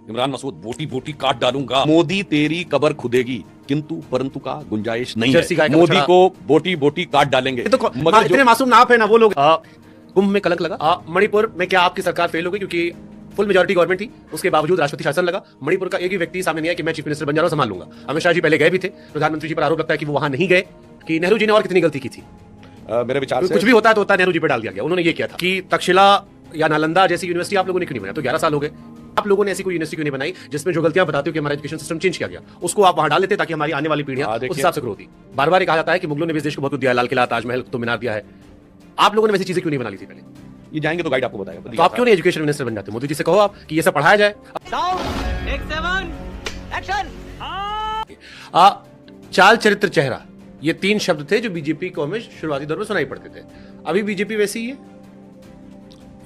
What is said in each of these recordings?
इमरान मसूद बोटी बोटी काट डालूंगा, मोदी तेरी कबर खुदेगी किंतु परंतु का गुंजाइश नहीं है, मोदी को बोटी बोटी काट डालेंगे। तो इतने मासूम ना आप है ना वो लोग। कुंभ में कलंक लगा, मणिपुर में क्या आपकी सरकार फेल हो गई क्योंकि फुल मेजॉरिटी गवर्नमेंट थी, उसके बावजूद राष्ट्रपति शासन लगा। मणिपुर का एक ही व्यक्ति सामने नहीं आया कि मैं चीफ मिनिस्टर बन जा रहा हूं, संभाल लूंगा। अमित शाह जी पहले गए भी थे, प्रधानमंत्री जी पर आरोप लगता है कि वो वहां नहीं गए, कि नेहरू जी ने और कितनी गलती की थी। मेरे विचार से कुछ भी होता है तो नेहरू जी पे डाल दिया गया। उन्होंने ये किया था कि तक्षशिला या नालंदा जैसी यूनिवर्सिटी आप लोगों ने क्यों नहीं बनाया? तो 11 साल हो गए, आप लोगों ने ऐसी कोई यूनिवर्सिटी क्यों नहीं बनाई जिसमें जो गलतियां बताते हो कि हमारा एजुकेशन सिस्टम चेंज किया गया, उसको आप वहां डाल देते ताकि हमारी आने वाली पीढ़ियां उस हिसाब से ग्रो होती। बार बार कहा जाता है कि मुगलों ने भी इस देश को बहुत कुछ दिया, लाल किला, ताजमहल, कुतुब मीनार दिया है। आप लोगों ने वैसी चीजें क्यों नहीं बना ली थी पहले? ये जाएंगे तो गाइड आपको बताएगा। तो आप क्यों नहीं एजुकेशन मिनिस्टर बन जाते? मोदी जी से कहो आप कि ये सब पढ़ाया जाए। चाल, चरित्र, चेहरा, ये 3 शब्द थे जो बीजेपी को हमें शुरुआती दौर में सुनाई पड़ते थे। अभी बीजेपी वैसी ही है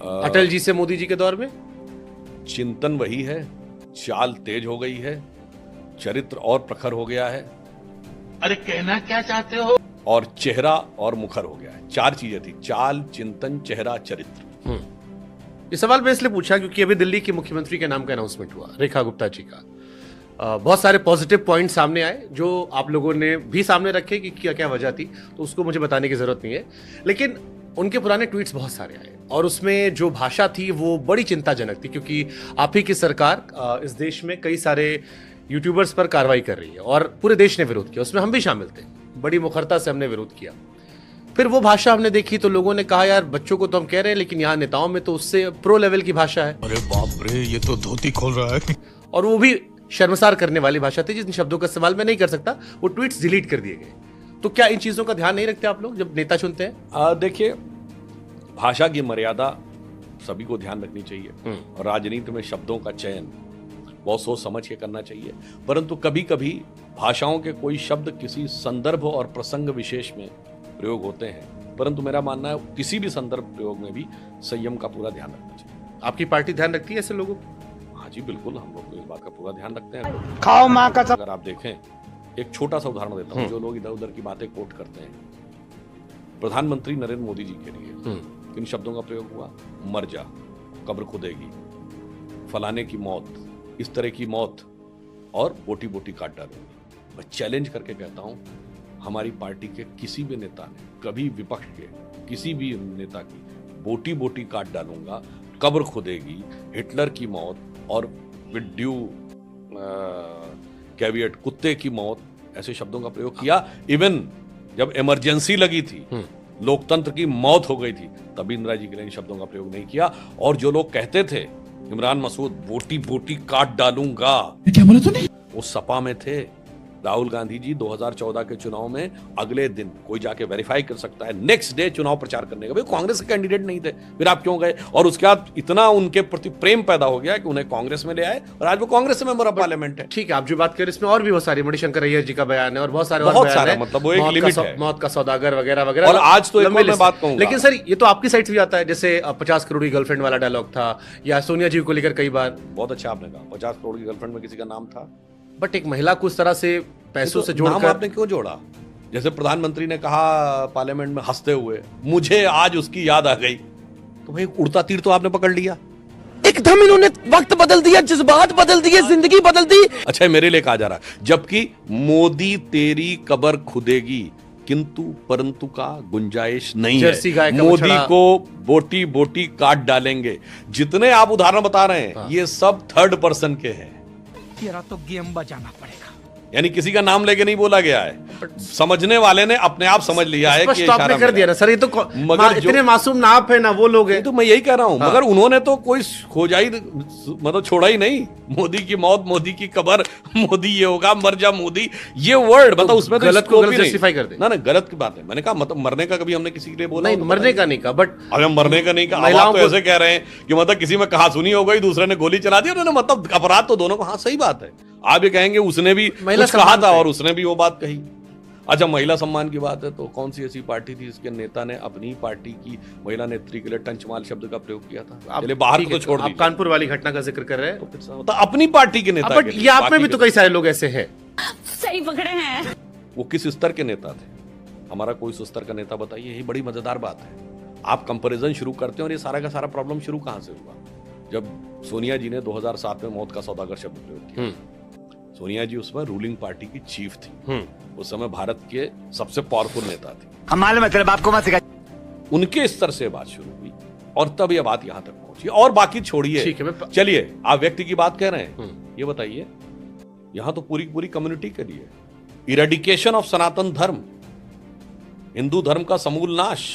अटल जी से मोदी जी के दौर में। चिंतन वही है, चाल तेज हो गई है, चरित्र और प्रखर हो गया है। अरे कहना क्या चाहते हो? और चेहरा और मुखर हो गया है। 4 चीजें थी, चाल, चिंतन, चेहरा, चरित्र। ये सवाल मैं इसलिए पूछा क्योंकि अभी दिल्ली के मुख्यमंत्री के नाम का अनाउंसमेंट हुआ, रेखा गुप्ता जी का। बहुत सारे पॉजिटिव पॉइंट सामने आए जो आप लोगों ने भी सामने रखे कि क्या क्या वजह थी, तो उसको मुझे बताने की जरूरत नहीं है। लेकिन उनके पुराने ट्वीट्स बहुत सारे आए और उसमें जो भाषा थी वो बड़ी चिंताजनक थी, क्योंकि आप ही की सरकार इस देश में कई सारे यूट्यूबर्स पर कार्रवाई कर रही है और पूरे देश ने विरोध किया, उसमें हम भी शामिल थे। बड़ी मुखरता से हमने विरोध किया। फिर वो भाषा हमने देखी तो लोगों ने कहा यार बच्चों को तो हम कह रहे हैं, लेकिन यहाँ नेताओं में तो उससे प्रो लेवल की भाषा है। अरे बाप रे, ये तो धोती खोल रहा है। और वो भी शर्मसार करने वाली भाषा थी, जिन शब्दों का इस्तेमाल मैं नहीं कर सकता। वो ट्वीट्स डिलीट कर दिए गए। तो क्या इन चीजों का ध्यान नहीं रखते आप लोग जब नेता चुनते हैं? देखिए, भाषा की मर्यादा सभी को ध्यान रखनी चाहिए और राजनीति में शब्दों का चयन बहुत सोच समझ के करना चाहिए। परंतु कभी कभी भाषाओं के कोई शब्द किसी संदर्भ और प्रसंग विशेष में प्रयोग होते हैं, परंतु मेरा मानना है किसी भी संदर्भ प्रयोग में भी संयम का पूरा ध्यान रखना चाहिए। आपकी पार्टी ध्यान रखती है ऐसे लोगों को? हाँ जी, बिल्कुल, हम लोग इस बात का पूरा ध्यान रखते हैं। खाओ माँ का। अगर आप देखें, एक छोटा सा उदाहरण देता हूँ। जो लोग इधर उधर की बातें कोट करते हैं, प्रधानमंत्री नरेंद्र मोदी जी के लिए किन शब्दों का प्रयोग हुआ? मर जा, कब्र खुदेगी, फलाने की मौत, इस तरह की मौत, और बोटी बोटी काट डालूंगी। मैं चैलेंज करके कहता हूं, हमारी पार्टी के किसी भी नेता ने कभी विपक्ष के किसी भी नेता की बोटी बोटी काट डालूंगा, कब्र खुदेगी, हिटलर की मौत और विद ड्यू कैविएट कुत्ते की मौत, ऐसे शब्दों का प्रयोग किया। इवन जब इमरजेंसी लगी थी, लोकतंत्र की मौत हो गई थी, तभी इंदिरा जी के लिए इन शब्दों का प्रयोग नहीं किया। और जो लोग कहते थे इमरान मसूद बोटी बोटी काट डालूंगा, क्या बोला तूने? वो सपा में थे। राहुल गांधी जी 2014 के चुनाव में अगले दिन कोई जाके वेरीफाई कर सकता है, नेक्स्ट डे चुनाव प्रचार करने का। भाई कांग्रेस के कैंडिडेट नहीं थे, फिर आप क्यों गए? और उसके बाद इतना उनके प्रति प्रेम पैदा हो गया कि उन्हें कांग्रेस में ले आए और आज वो कांग्रेस से मेंबर ऑफ पार्लियामेंट है। ठीक है, आप जो बात कर रहे हैं इसमें और भी बहुत सारी, मणिशंकर अय्यर जी का बयान है और बहुत सारे मतलब वो एक लिमिट है, मौत का सौदागर वगैरह वगैरह। और आज तो एक और मैं बात कहूंगा, लेकिन सर ये तो आपकी साइड से भी आता है, जैसे 50 करोड़ की गर्लफ्रेंड वाला डायलॉग था, या सोनिया जी को लेकर कई बार। बहुत अच्छा आपने कहा, 50 करोड़ की गर्लफ्रेंड में किसी का नाम था, बट एक महिला को उस तरह से पैसों से जोड़कर आपने क्यों जोड़ा? जैसे प्रधानमंत्री ने कहा पार्लियामेंट में हंसते हुए, मुझे आज उसकी याद आ गई, तो भाई उड़ता तीर तो आपने पकड़ लिया। एकदम इन्होंने वक्त बदल दिया, जज्बात बदल दिए, जिंदगी बदल दी। अच्छा, मेरे लिए कहा जा रहा है, जबकि मोदी तेरी कबर खुदेगी किंतु परंतु का गुंजाइश नहीं है, मोदी को बोटी बोटी काट डालेंगे। जितने आप उदाहरण बता रहे हैं, ये सब थर्ड पर्सन के हैं। तेरा तो गेम बजाना पड़ेगा। यानी किसी का नाम लेके नहीं बोला गया है, समझने वाले ने अपने आप समझ लिया है कि आपने कर दिया ना सर। ये तो मगर इतने मासूम ना आप है ना वो लोग हैं। तो मैं यही कह रहा हूं, मगर उन्होंने तो कोई खोजा ही मतलब छोड़ा ही नहीं। मोदी की मौत, मोदी की कबर, मोदी ये होगा, मर जा मोदी, ये वर्ड मतलब उसमें गलत को गलत जस्टिफाई कर दे ना। गलत की बात है। मैंने कहा मतलब मरने का कभी हमने किसी के लिए बोला नहीं, मरने का नहीं कहा, बट अरे मरने का नहीं कहा। महिलाओं को ऐसे कह रहे हैं कि मतलब किसी में कहा सुनी हो गई, दूसरे ने गोली चला दी, उन्होंने मतलब अपराध तो दोनों को। हाँ सही बात है, आप ये कहेंगे उसने भी कुछ कहा था और उसने भी वो बात कही। अच्छा, महिला सम्मान की बात है तो कौन सी ऐसी पार्टी थी जिसके नेता ने अपनी पार्टी की महिला नेत्री के लिए टंचमाल शब्द का प्रयोग किया था? चलिए बाहर को तो छोड़ दीजिए, आप कानपुर वाली घटना का जिक्र कर रहे हैं तो अपनी पार्टी के नेता, बट ये आप में भी तो कई सारे लोग ऐसे हैं। सही पकड़े हैं। वो किस स्तर के नेता थे? हमारा कोई उस स्तर का नेता बताइए, यही बड़ी मजेदार बात है। आप कंपैरिजन शुरू करते हैं और ये सारा का सारा प्रॉब्लम शुरू कहां से हुआ? जब सोनिया जी ने 2007 में मौत का सौदागर शब्द प्रयोग किया, सोनिया जी उसमें रूलिंग पार्टी की चीफ थी, उस समय भारत के सबसे पावरफुल नेता थे। मालूम है तेरे बाप को मत सिखा। उनके स्तर से बात शुरू हुई और तब यह बात यहां तक पहुंची। और बाकी छोड़िए, चलिए आप व्यक्ति की बात कह रहे हैं, ये बताइए यहां तो पूरी पूरी कम्युनिटी के लिए इरेडिकेशन ऑफ सनातन धर्म, हिंदू धर्म का समूल नाश।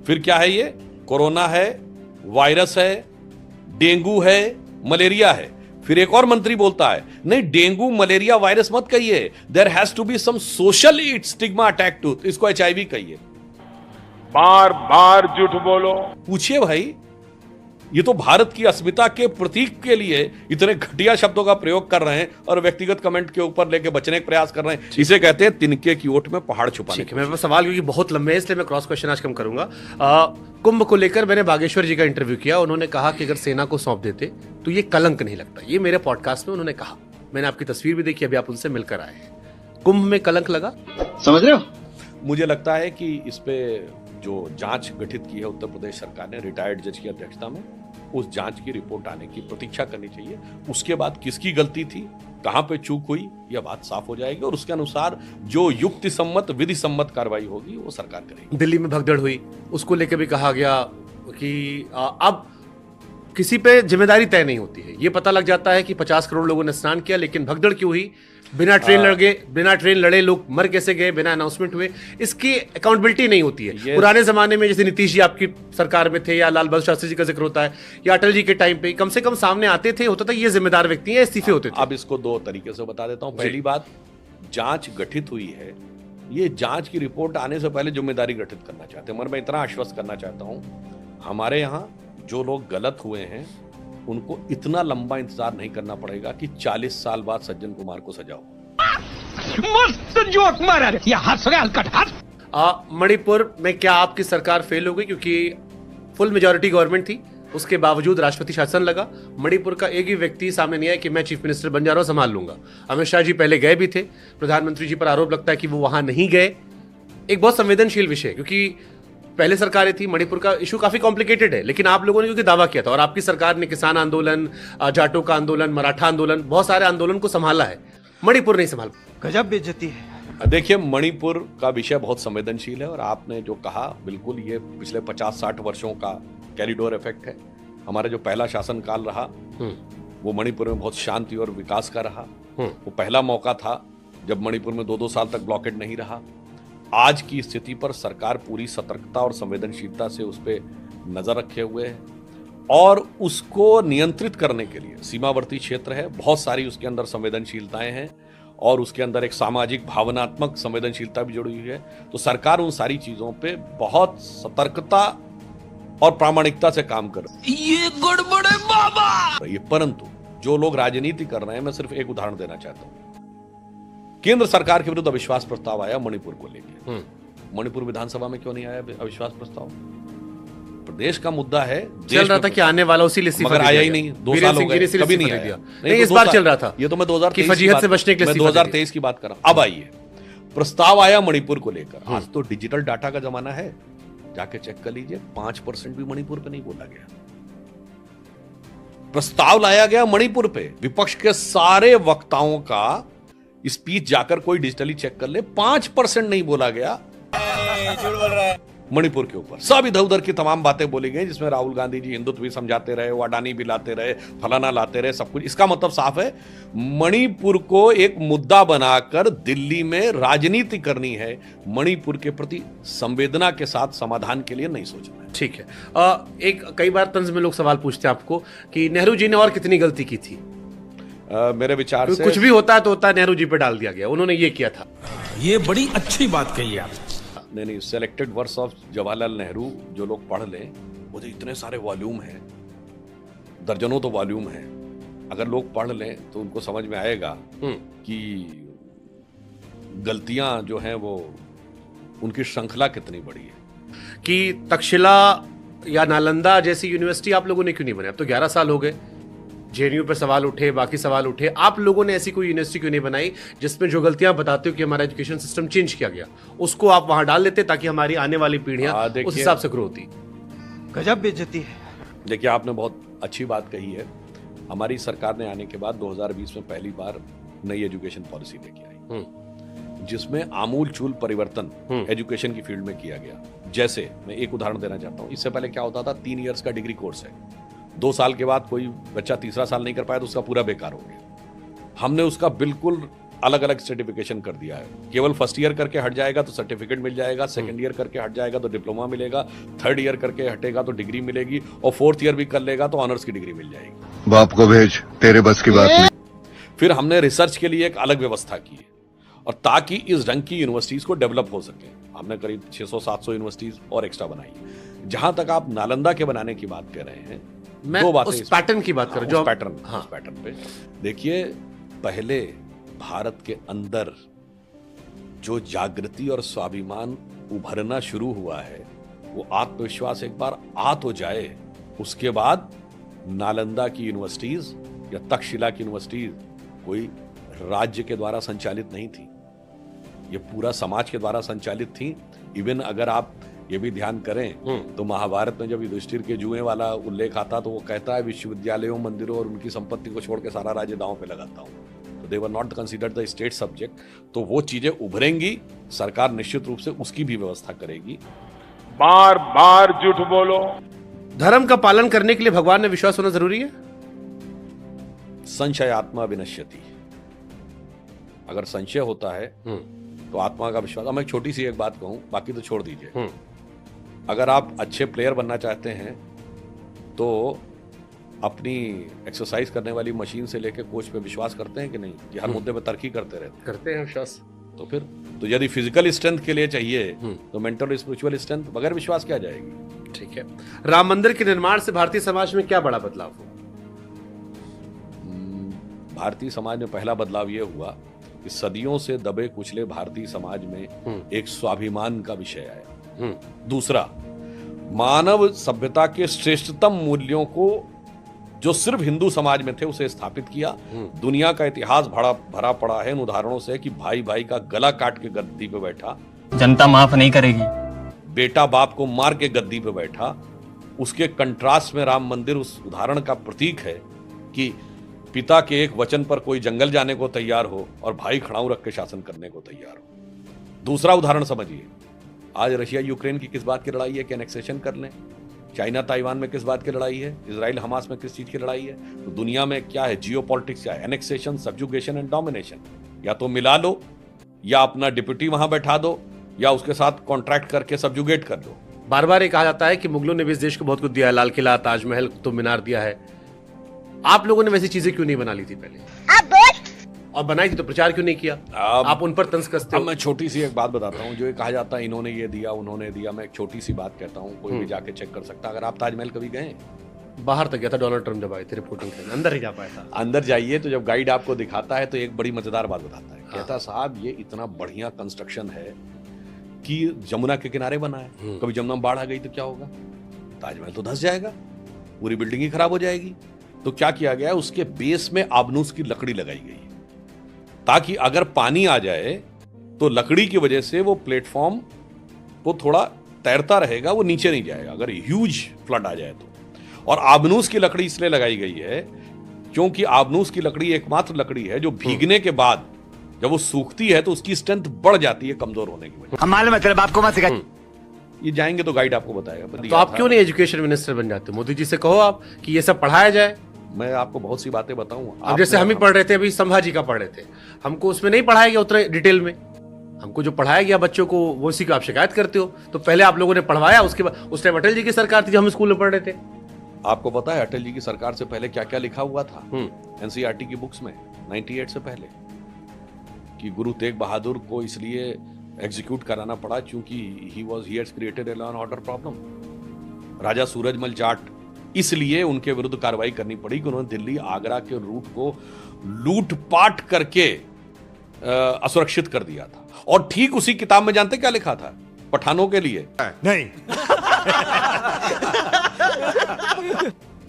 फिर क्या है ये? कोरोना है, वायरस है, डेंगू है, मलेरिया है। फिर एक और मंत्री बोलता है नहीं डेंगू मलेरिया वायरस मत कहिए, there has to be some social stigma अटैक टू, इसको HIV कहिए। बार बार झूठ बोलो। पूछिए भाई, ये तो भारत की अस्मिता के प्रतीक के लिए इतने घटिया शब्दों का प्रयोग कर रहे हैं और व्यक्तिगत कमेंट के ऊपर लेके बचने का प्रयास कर रहे हैं। इसे कहते हैं तिनके की ओट में पहाड़ छुपाने। ठीक है, मेरे सवाल क्योंकि बहुत लंबे हैं इसलिए मैं क्रॉस क्वेश्चन आज कम करूंगा। कुंभ को लेकर मैंने बागेश्वर जी का इंटरव्यू किया, उन्होंने कहा कि अगर सेना को सौंप देते तो ये कलंक नहीं लगता। ये मेरे पॉडकास्ट में उन्होंने कहा, मैंने आपकी तस्वीर भी देखी, अभी आप उनसे मिलकर आए हैं। कुंभ में कलंक लगा, समझ रहे हो? मुझे लगता है कि इस पे जो जांच गठित की है उत्तर प्रदेश सरकार ने रिटायर्ड जज की अध्यक्षता में, उस जांच की रिपोर्ट आने की प्रतीक्षा करनी चाहिए। उसके बाद किसकी गलती थी, कहां पे चूक हुई, यह बात साफ हो जाएगी और उसके अनुसार जो युक्ति सम्मत विधि सम्मत कार्रवाई होगी वो सरकार करेगी। दिल्ली में भगदड़ हुई, उसको लेकर भी कहा गया कि अब किसी पे जिम्मेदारी तय नहीं होती है। ये पता लग जाता है कि 50 करोड़ लोगों ने स्नान किया, लेकिन भगदड़ क्यों हुई, बिना ट्रेन लड़े लोग मर कैसे गए, बिना अनाउंसमेंट हुए, इसकी अकाउंटेबिलिटी नहीं होती है। पुराने जमाने में जैसे नीतीश जी आपकी सरकार में थे, या लाल बहादुर शास्त्री जी का जिक्र होता है, या अटल जी के टाइम पे कम से कम सामने आते थे, होता था ये जिम्मेदार व्यक्ति हैं, इस्तीफे होते थे। अब इसको दो तरीके से बता देता हूं। पहली बात, जांच गठित हुई है, ये जांच की रिपोर्ट आने से पहले जिम्मेदारी गठित करना चाहते हैं। मगर मैं इतना आश्वस्त करना चाहता हूं, हमारे यहाँ जो लोग गलत हुए हैं उनको इतना लंबा इंतजार नहीं करना पड़ेगा कि 40 साल बाद सज्जन कुमार को सजा हो। मस्त जोक मारा रे, ये हंस रहे हलकट हंस। मणिपुर में क्या आपकी सरकार फेल हो गई? क्योंकि फुल मेजॉरिटी गवर्नमेंट थी, उसके बावजूद राष्ट्रपति शासन लगा। मणिपुर का एक ही व्यक्ति सामने नहीं आया कि मैं चीफ मिनिस्टर बन जा रहा हूं, संभाल लूंगा। अमित शाह जी पहले गए भी थे, प्रधानमंत्री जी पर आरोप लगता है कि वो वहां नहीं गए। एक बहुत संवेदनशील विषय, क्योंकि पहले सरकारें थी, मणिपुर का इशू काफी कॉम्प्लिकेटेड है, लेकिन आप लोगों ने क्योंकि दावा किया था और आपकी सरकार ने किसान आंदोलन, जाटों का आंदोलन, मराठा आंदोलन, बहुत सारे आंदोलन को संभाला है, मणिपुर नहीं संभाल। गजब बेइज्जती है। देखिए, मणिपुर का विषय बहुत संवेदनशील है और आपने जो कहा बिल्कुल, ये पिछले 50-60 वर्षों का कैरिडोर इफेक्ट है। हमारा जो पहला शासनकाल रहा वो मणिपुर में बहुत शांति और विकास का रहा। वो पहला मौका था जब मणिपुर में 2-2 साल तक ब्लॉकेड नहीं रहा। आज की स्थिति पर सरकार पूरी सतर्कता और संवेदनशीलता से उस पर नजर रखे हुए है और उसको नियंत्रित करने के लिए सीमावर्ती क्षेत्र है, बहुत सारी उसके अंदर संवेदनशीलताएं हैं और उसके अंदर एक सामाजिक भावनात्मक संवेदनशीलता भी जुड़ी हुई है। तो सरकार उन सारी चीजों पे बहुत सतर्कता और प्रामाणिकता से काम कर रही है। ये गड़बड़ है बाबा। परंतु जो लोग राजनीति कर रहे हैं, मैं सिर्फ एक उदाहरण देना चाहता हूं। केंद्र सरकार के विरुद्ध अविश्वास प्रस्ताव आया मणिपुर को लेकर, मणिपुर विधानसभा में क्यों नहीं आया अविश्वास प्रस्ताव? प्रदेश का मुद्दा है, चल रहा था कि आने वाला उसी लिए मगर आया ही नहीं। 2 साल हो गए, कभी नहीं आया। नहीं, इस बार चल रहा था। ये तो मैं 2023 की बात कर रहा हूं। अब आइए, प्रस्ताव आया मणिपुर को लेकर। आज तो डिजिटल डाटा का जमाना है, जाके चेक कर लीजिए, 5% भी मणिपुर पे नहीं बोला गया। प्रस्ताव लाया गया मणिपुर पे, विपक्ष के सारे वक्ताओं का स्पीच जाकर कोई डिजिटली चेक कर ले, 5% नहीं बोला गया मणिपुर के ऊपर। सब इधर उधर की तमाम बातें बोली गई, जिसमें राहुल गांधी जी हिंदुत्व भी समझाते रहे, वो अडानी भी लाते रहे, फलाना लाते रहे, सब कुछ। इसका मतलब साफ है, मणिपुर को एक मुद्दा बनाकर दिल्ली में राजनीति करनी है। मणिपुर के प्रति संवेदना के साथ समाधान के लिए नहीं सोचना है। ठीक है। एक कई बार तंज में लोग सवाल पूछते हैं आपको कि नेहरू जी ने और कितनी गलती की थी? मेरे विचार से कुछ भी होता है तो होता है, नेहरू जी पे डाल दिया गया, उन्होंने ये किया था। ये बड़ी अच्छी बात कही आप। नहीं, selected works of Jawaharlal Nehru जो लोग पढ़ लें, मुझे इतने सारे वॉल्यूम हैं, दर्जनों तो वॉल्यूम हैं। अगर लोग पढ़ लें तो उनको समझ में आएगा कि गलतियां जो हैं वो उनकी श्रृंखला कितनी बड़ी है। कि तक्षशिला या नालंदा जैसी यूनिवर्सिटी आप लोगों ने क्यों नहीं बनाई? अब तो 11 साल हो गए, जेएनयू पे सवाल उठे, बाकी सवाल उठे, आप लोगों ने ऐसी कोई यूनिवर्सिटी क्यों नहीं बनाई जिसमें जो गलतियां बताते हो कि हमारा एजुकेशन सिस्टम चेंज किया गया, उसको आप वहां डाल देते ताकि हमारी आने वाली पीढ़ियां उस हिसाब से ग्रो होती। गजब बेइज्जती है। देखिए, आपने बहुत अच्छी बात कही है। हमारी सरकार ने आने के बाद 2020 में पहली बार नई एजुकेशन पॉलिसी लेके आई, जिसमें आमूल-चूल परिवर्तन एजुकेशन की फील्ड में किया गया। जैसे मैं एक उदाहरण देना चाहता हूँ, इससे पहले क्या होता था, 3 इयर्स का डिग्री कोर्स है, 2 साल के बाद कोई बच्चा तीसरा साल नहीं कर पाया तो उसका पूरा बेकार हो गया। हमने उसका बिल्कुल अलग अलग सर्टिफिकेशन कर दिया है। केवल फर्स्ट ईयर करके हट जाएगा तो सर्टिफिकेट मिल जाएगा, सेकंड ईयर करके हट जाएगा तो डिप्लोमा मिलेगा, थर्ड ईयर करके हटेगा तो डिग्री मिलेगी, और फोर्थ ईयर भी कर लेगा तो ऑनर्स की डिग्री मिल जाएगी। बाप को भेज, तेरे बस की बात नहीं। फिर हमने रिसर्च के लिए एक अलग व्यवस्था की है, और ताकि इस ढंग की यूनिवर्सिटीज को डेवलप हो सके, हमने करीब 600-700 यूनिवर्सिटीज और एक्स्ट्रा बनाई। जहां तक आप नालंदा के बनाने की बात कर रहे हैं, मैं दो बातें उस पैटर्न की बात कर रहा हूं, उस पैटर्न पे देखिए, पहले भारत के अंदर जो जागृति और स्वाभिमान उभरना शुरू हुआ है, वो आत्मविश्वास एक बार आ तो जाए, उसके बाद नालंदा की यूनिवर्सिटीज या तक्षशिला की यूनिवर्सिटीज कोई राज्य के द्वारा संचालित नहीं थी, ये पूरा समाज के द्वारा संचालित थी। इवन अगर आप ये भी ध्यान करें तो महाभारत में जब युधिष्ठिर के जुए वाला उल्लेख आता तो वो कहता है विश्वविद्यालयों, मंदिरों और उनकी संपत्ति को छोड़ के सारा राज्य दांव पे लगाता हूं। तो they were not considered the state subject. तो वो चीजें उभरेंगी, सरकार निश्चित रूप से उसकी भी व्यवस्था करेगी। बार बार झूठ बोलो। धर्म का पालन करने के लिए भगवान में विश्वास होना जरूरी है। संशय आत्मा विनश्यति, अगर संशय होता है तो आत्मा का विश्वास। अब मैं छोटी सी एक बात कहूं, बाकी तो छोड़ दीजिए। अगर आप अच्छे प्लेयर बनना चाहते हैं तो अपनी एक्सरसाइज करने वाली मशीन से लेकर कोच पे विश्वास करते हैं कि नहीं, कि हर मुद्दे पे तरक्की करते हैं विश्वास। तो फिर तो यदि फिजिकल स्ट्रेंथ के लिए चाहिए तो मेंटल और स्पिरिचुअल स्ट्रेंथ बगैर विश्वास क्या जाएगी। ठीक है, राम मंदिर के निर्माण से भारतीय समाज में क्या बड़ा बदलाव हुआ? भारतीय समाज में पहला बदलाव यह हुआ कि सदियों से दबे कुचले भारतीय समाज में एक स्वाभिमान का विषय आया। दूसरा, मानव सभ्यता के श्रेष्ठतम मूल्यों को जो सिर्फ हिंदू समाज में थे उसे स्थापित किया। दुनिया का इतिहास भरा पड़ा है इन उदाहरणों से कि भाई भाई का गला काट के गद्दी पे बैठा, जनता माफ नहीं करेगी, बेटा बाप को मार के गद्दी पे बैठा। उसके कंट्रास्ट में राम मंदिर उस उदाहरण का प्रतीक है कि पिता के एक वचन पर कोई जंगल जाने को तैयार हो और भाई खड़ाऊ रख के शासन करने को तैयार हो। दूसरा उदाहरण समझिए, आज रशिया यूक्रेन की किस बात की लड़ाई है कि एनेक्सेशन कर लें, चाइना ताइवान में किस बात की लड़ाई है, इजराइल हमास में किस चीज की लड़ाई है। तो दुनिया में क्या है, जियोपॉलिटिक्स क्या है, एनेक्सेशन, सब्जुगेशन एंड डोमिनेशन। या तो मिला लो, या अपना डिप्यूटी वहां बैठा दो, या उसके साथ कॉन्ट्रैक्ट करके सब्जुगेट कर लो। बार बार ये कहा जाता है कि मुगलों ने भी इस देश को बहुत कुछ दिया है, लाल किला, ताजमहल, कुतुब मीनार दिया है। आप लोगों ने वैसी चीजें क्यों नहीं बना ली थी पहले? और बनाई थी तो प्रचार क्यों नहीं किया? आप उन पर तंज कसते हो। मैं छोटी सी एक बात बताता हूँ, जो ये कहा जाता है इन्होंने ये दिया उन्होंने दिया। मैं एक छोटी सी बात कहता हूँ, कोई भी जाके चेक कर सकता। अगर आप ताजमहल कभी गए? बाहर तक गया था डोनाल्ड ट्रम्प जब आए थे रिपोर्टिंग करने, अंदर ही जा पाया था। अंदर जाइए तो जब गाइड आपको दिखाता है तो एक बड़ी मजेदार बात बताता है। कहता साहब ये इतना बढ़िया कंस्ट्रक्शन है कि जमुना के किनारे बना है, कभी जमुना में बाढ़ आ गई तो क्या होगा? ताजमहल तो धंस जाएगा, पूरी बिल्डिंग ही खराब हो जाएगी। तो क्या किया गया, उसके बेस में आबनूस की लकड़ी लगाई गई ताकि अगर पानी आ जाए तो लकड़ी की वजह से वो प्लेटफॉर्म को थोड़ा तैरता रहेगा, वो नीचे नहीं जाएगा अगर ह्यूज फ्लड आ जाए तो। और आबनूस की लकड़ी इसलिए लगाई गई है क्योंकि आबनूस की लकड़ी एकमात्र लकड़ी है जो भीगने के बाद जब वो सूखती है तो उसकी स्ट्रेंथ बढ़ जाती है कमजोर होने की वजह। हम मालूम है तेरे बाप को मत सिखा। ये जाएंगे तो गाइड आपको बताएगा। तो आप क्यों नहीं एजुकेशन मिनिस्टर बन जाते? मोदी जी से कहो आप कि ये सब पढ़ाया जाए। मैं आपको बहुत सी बातें बताऊंगा। अब जैसे हम ही पढ़ रहे थे, अभी संभाजी का पढ़ रहे थे, हमको उसमें नहीं पढ़ाया गया उतना डिटेल में। हमको जो पढ़ाया गया बच्चों को वो उसी को आप शिकायत करते हो। तो पहले आप लोगों ने पढ़वाया, उसके बाद उस टाइम अटल जी की सरकार थी जब हम स्कूल में पढ़ रहे थे। आपको पता है अटल जी की सरकार से पहले क्या क्या लिखा हुआ था एनसीईआरटी की बुक्स में 98 से पहले? कि गुरु तेग बहादुर को इसलिए एग्जीक्यूट कराना पड़ा क्योंकि he has created a law and order problem. Raja Surajmal Jat इसलिए उनके विरुद्ध कार्रवाई करनी पड़ी कि उन्होंने दिल्ली आगरा के रूट को लूटपाट करके असुरक्षित कर दिया था। और ठीक उसी किताब में जानते क्या लिखा था पठानों के लिए? नहीं।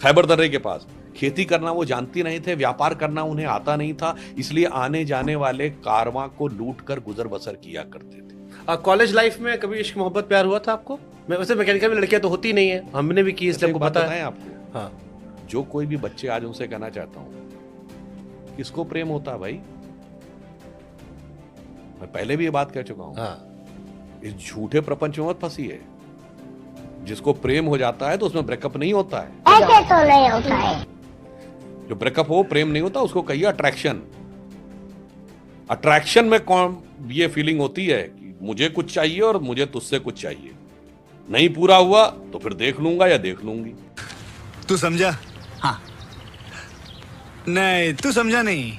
खैबर दर्रे के पास खेती करना वो जानती नहीं थे, व्यापार करना उन्हें आता नहीं था, इसलिए आने जाने वाले कारवां को लूट कर गुजर बसर किया करते थे। कॉलेज लाइफ में कभी इश्क मोहब्बत प्यार हुआ था आपको? मैं वैसे मैकेनिकल में लड़कियां तो होती नहीं है, हमने भी की इसलिए हमको पता है आपको। हाँ। जो कोई भी बच्चे आज उनसे कहना चाहता हूं, किसको प्रेम होता है भाई? मैं पहले भी ये बात कह चुका हूं। हाँ। इस झूठे प्रपंच में मत फंसी है। जिसको प्रेम हो जाता है तो उसमें ब्रेकअप नहीं होता है। ऐसे तो नहीं होता है। जो ब्रेकअप हो, प्रेम नहीं होता, उसको कहिए अट्रैक्शन। अट्रैक्शन में कौन ये फीलिंग होती है कि मुझे कुछ चाहिए और मुझे तुझसे कुछ चाहिए, नहीं पूरा हुआ तो फिर देख लूंगा या देख लूंगी। तू समझा? हाँ। नहीं, तू समझा नहीं।